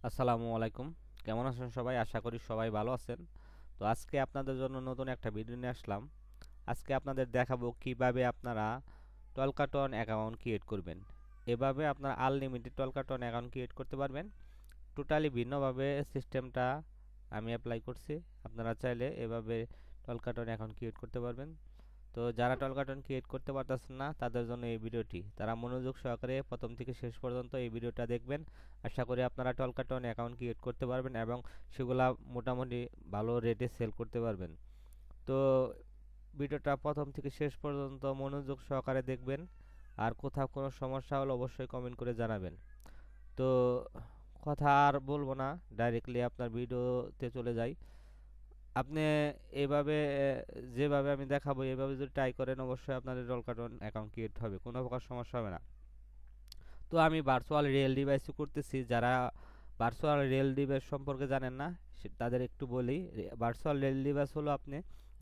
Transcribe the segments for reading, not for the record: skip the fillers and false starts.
আসসালামু আলাইকুম। কেমন আছেন সবাই? আশা করি সবাই ভালো আছেন। তো আজকে আপনাদের জন্য নতুন একটা ভিডিও নিয়ে আসলাম। আজকে আপনাদের দেখাবো কিভাবে আপনারা টলকাটন অ্যাকাউন্ট ক্রিয়েট করবেন। এভাবে আপনারা আনলিমিটেড টলকাটন অ্যাকাউন্ট ক্রিয়েট করতে পারবেন। টোটালি ভিন্নভাবে সিস্টেমটা আমি অ্যাপ্লাই করছি। আপনারা চাইলে এভাবে টলকাটন অ্যাকাউন্ট ক্রিয়েট করতে পারবেন। তো যারা টলকাটন ক্রিয়েট করতে পারতেছেন না তাদের জন্য এই ভিডিওটি, তারা মনোযোগ সহকারে প্রথম থেকে শেষ পর্যন্ত এই ভিডিওটা দেখবেন। আশা করি আপনারা টলকাটন অ্যাকাউন্ট ক্রিয়েট করতে পারবেন এবং সেগুলা মোটামুটি ভালো রেটে সেল করতে পারবেন। তো ভিডিওটা প্রথম থেকে শেষ পর্যন্ত মনোযোগ সহকারে দেখবেন। আর কোথাও কোনো সমস্যা হলে অবশ্যই কমেন্ট করে জানাবেন। তো কথা আর বলবো না, ডাইরেক্টলি আপনার ভিডিওতে চলে যাই। আপনি এভাবে যেভাবে আমি দেখাবো এভাবে যদি ট্রাই করেন অবশ্যই আপনাদের রোল কার্টন অ্যাকাউন্ট ক্রিয়েট হবে, কোনো প্রকার সমস্যা হবে না। তো আমি ভার্চুয়াল রিয়েল ডিভাইসও করতেছি। যারা ভার্চুয়াল রিয়েল ডিভাইস সম্পর্কে জানেন না তাদের একটু বলি। ভার্চুয়াল রিয়েল ডিভাইস হলো আপনি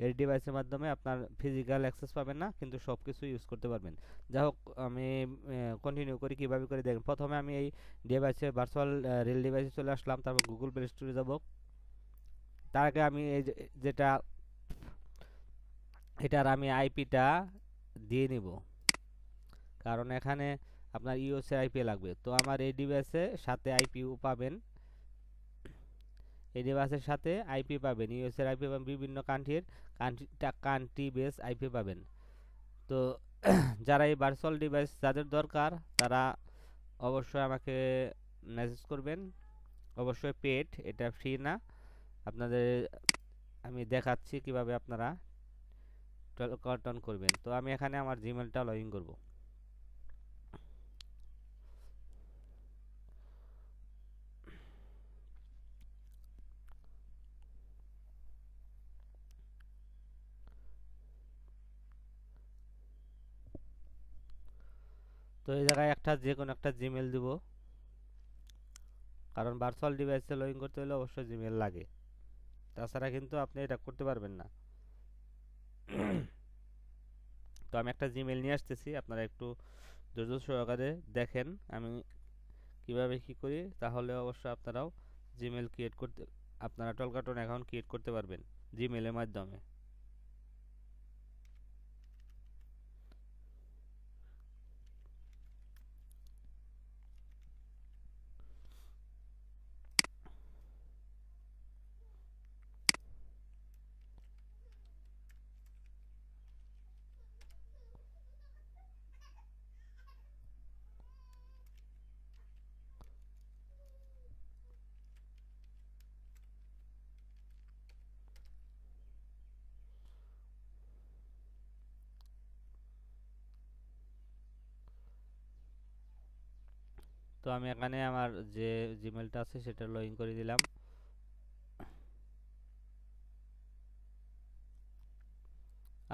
এই ডিভাইসের মাধ্যমে আপনার ফিজিক্যাল অ্যাক্সেস পাবেন না, কিন্তু সব কিছু ইউজ করতে পারবেন। যাই হোক, আমি কন্টিনিউ করি কীভাবে করে দেখেন। প্রথমে আমি এই ডিভাইসে ভার্চুয়াল রিয়েল ডিভাইসে চলে আসলাম, তারপর গুগল প্লে স্টোরে যাব। তার আগে আমি এই যেটা এটার আমি আইপিটা দিয়ে নিব, কারণ এখানে আপনার ইউএসএ আইপি লাগবে। তো আমার এই ডিভাইসের সাথে আইপিও পাবেন, এই ডিভাইসের সাথে আইপি পাবেন, ইউএসএ আইপি পাবেন, বিভিন্ন কান্ট্রি বেস আইপি পাবেন। তো যারা এই ভার্চুয়াল ডিভাইস যাদের দরকার তারা অবশ্যই আমাকে মেসেজ করবেন। অবশ্যই পেড, এটা ফ্রি না। আপনাদের আমি দেখাচ্ছি কিভাবে আপনারা কর্তন করবেন। তো আমি এখানে আমার জিমেলটা লগ ইন করবো। তো এই জায়গায় একটা যে কোনো একটা জিমেল দিব, কারণ ভার্চুয়াল ডিভাইসে লগ ইন করতে হলে অবশ্যই জিমেল লাগে, তাছাড়া কিন্তু আপনি এটা করতে পারবেন না। তো আমি একটা জিমেল নিয়ে আসতেছি, আপনারা একটু ধৈর্য সহকারে দেখেন আমি কিভাবে কি করি, তাহলে অবশ্যই আপনারাও জিমেল ক্রিয়েট করতে, আপনারা টলকাটন অ্যাকাউন্ট ক্রিয়েট করতে পারবেন জিমেলের মাধ্যমে। তো আমি এখানে আমার যে জিমেলটা আছে সেটা লগ ইন করে দিলাম।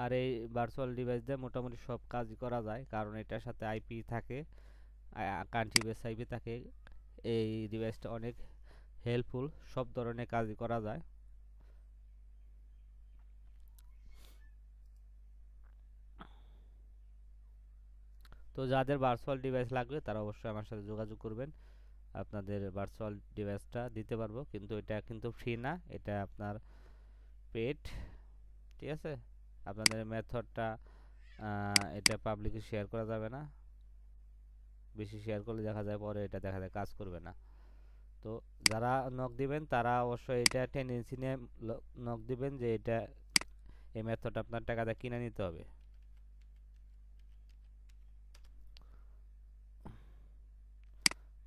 আর এই ভার্চুয়াল ডিভাইস দিয়ে মোটামুটি সব কাজই করা যায়, কারণ এটার সাথে আইপি থাকে, কান্ট্রি বেস আইপি থাকে। এই ডিভাইসটা অনেক হেল্পফুল, সব ধরনের কাজই করা যায়। তো যাদের ভার্চুয়াল ডিভাইস লাগবে তারা অবশ্যই আমার সাথে যোগাযোগ করবেন, আপনাদের ভার্চুয়াল ডিভাইসটা দিতে পারবো, কিন্তু এটা কিন্তু ফ্রি না, এটা আপনার পেড। ঠিক আছে, আপনাদের মেথডটা এটা পাবলিকে শেয়ার করা যাবে না, বেশি শেয়ার করলে দেখা যায় পরে এটা দেখা যায় কাজ করবে না। তো যারা নক দিবেন তারা অবশ্যই এটা টেন্ডেন্সি নিয়ে নক দিবেন যে এটা এই মেথডটা আপনার টাকা দিয়ে কিনে নিতে হবে।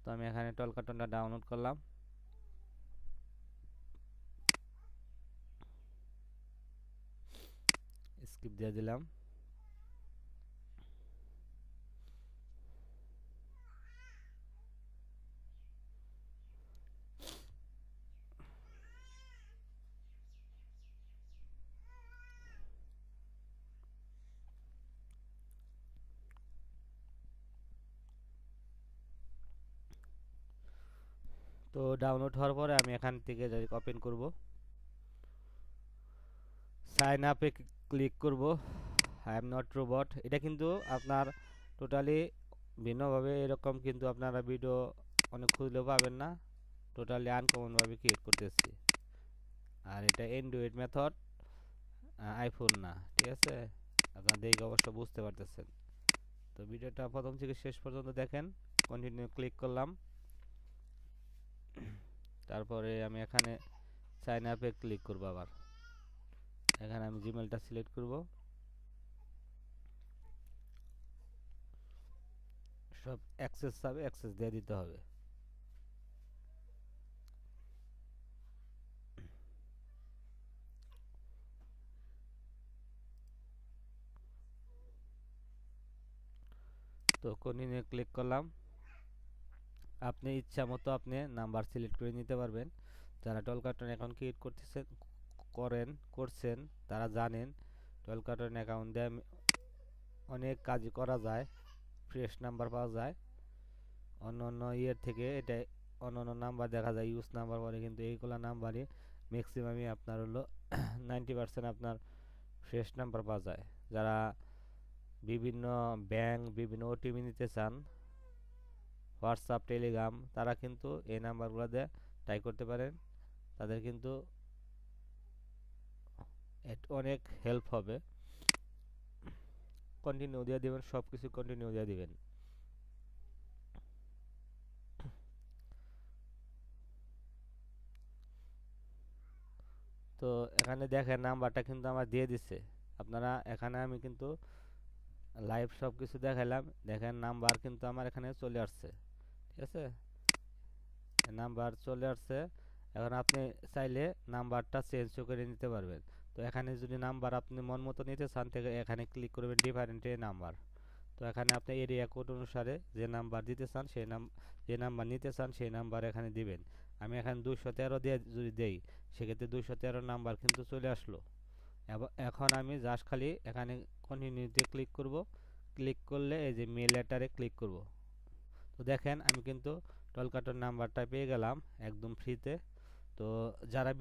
তো আমি এখানে টলকাটনটা ডাউনলোড করলাম, স্কিপ দিয়ে দিলাম। তো ডাউনলোড হওয়ার পরে আমি এখান থেকে যদি ওপেন করব, সাইন আপে ক্লিক করব। আই এম নট রোবট, এটা কিন্তু আপনার টোটালি ভিন্নভাবে, এরকম কিন্তু আপনারা ভিডিও অনেক খুঁজলেও পাবেন না। টোটালি আনকমন ভাবে ক্রিয়েট করতেছি। আর এটা অ্যান্ড্রয়েড মেথড, আইফোন না, ঠিক আছে? আপনারা দেখে অবশ্য বুঝতে পারতেছেন। তো ভিডিওটা প্রথম থেকে শেষ পর্যন্ত দেখেন। কন্টিনিউ ক্লিক করলাম। তারপরে আমি এখানে সাইন আপে ক্লিক করব। আবার এখানে আমি জিমেলটা সিলেক্ট করব। সব অ্যাক্সেস চাবে, অ্যাক্সেস দিয়ে দিতে হবে। তো কন্টিনিউ ক্লিক করলাম। আপনি ইচ্ছা মতো আপনি নাম্বার সিলেক্ট করে নিতে পারবেন। যারা টল কার্টুন অ্যাকাউন্ট ক্রিয়েট করছেন তারা জানেন টল কার্টুন অ্যাকাউন্ট দিয়ে অনেক কাজই করা যায়, ফ্রেশ নাম্বার পাওয়া যায়। অন্য অন্য ইয়ের থেকে এটা অন্য অন্য নাম্বার দেখা যায় ইউজ নাম্বার বলে, কিন্তু এইগুলো নাম্বারই ম্যাক্সিমামই আপনার হলো 90% আপনার ফ্রেশ নাম্বার পাওয়া যায়। যারা বিভিন্ন ব্যাংক, বিভিন্ন ওটিপি নিতে চান, হোয়াটসঅ্যাপ, টেলিগ্রাম, তারা কিন্তু এই নাম্বারগুলো দিয়ে ট্রাই করতে পারেন। তাদের কিন্তু অনেক হেল্প হবে। কন্টিনিউ দিয়ে দিবেন, সব কিছু কন্টিনিউ দিয়ে দিবেন। তো এখানে দেখেন নাম্বারটা কিন্তু আমার দিয়ে দিচ্ছে। আপনারা এখানে আমি কিন্তু লাইভ সব কিছু দেখাইলাম, দেখেন নাম্বার কিন্তু আমার এখানে চলে আসছে, ঠিক আছে? নাম্বার চলে আসছে। এখন আপনি চাইলে নাম্বারটা চেঞ্জ করে নিতে পারবেন। তো এখানে যদি নাম্বার আপনি মন মতো নিতে চান, থেকে এখানে ক্লিক করবেন ডিফারেন্ট নাম্বার। তো এখানে আপনি এরিয়া কোড অনুসারে যে নাম্বার দিতে চান যে নাম্বার নিতে চান সেই নাম্বার এখানে দিবেন। আমি এখানে 213 দিয়ে যদি দেই, সেক্ষেত্রে 213 নাম্বার কিন্তু চলে আসলো। এখন আমি জাস্ট খালি এখানে কন্টিনিউতে ক্লিক করব। ক্লিক করলে এই যে মেল লেটারে ক্লিক করব। তো দেখেন আমি কিন্তু টল কার্টুন নাম্বারটা পেয়ে গেলাম একদম ফ্রিতে। তো যারা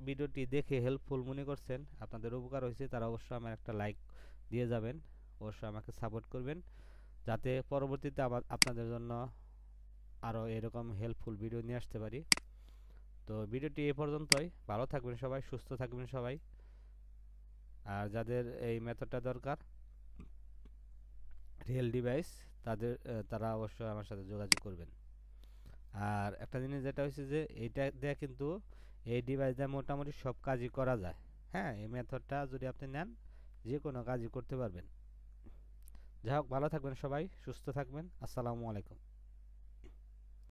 ভিডিওটি দেখে হেল্পফুল মনে করছেন, আপনাদের উপকার হয়েছে, তারা অবশ্যই আমার একটা লাইক দিয়ে যাবেন। অবশ্যই আমাকে সাপোর্ট করবেন, যাতে পরবর্তীতে আপনাদের জন্য আরও এরকম হেল্পফুল ভিডিও নিয়ে আসতে পারি। তো ভিডিওটি এ পর্যন্তই। ভালো থাকবেন সবাই, সুস্থ থাকবেন সবাই। আর যাদের এই মেথডটা দরকার, রিয়েল ডিভাইস, তারা অবশ্যই আমার সাথে যোগাযোগ করবেন। আর একটা জিনিস যেটা হচ্ছে যে এইটা দিয়ে কিন্তু এই ডিভাইস দিয়ে মোটামুটি সব কাজই করা যায়। হ্যাঁ, এই মেথডটা যদি আপনি নেন, যে কোনো কাজই করতে পারবেন। যাই হোক, ভালো থাকবেন সবাই, সুস্থ থাকবেন। আসসালামু আলাইকুম।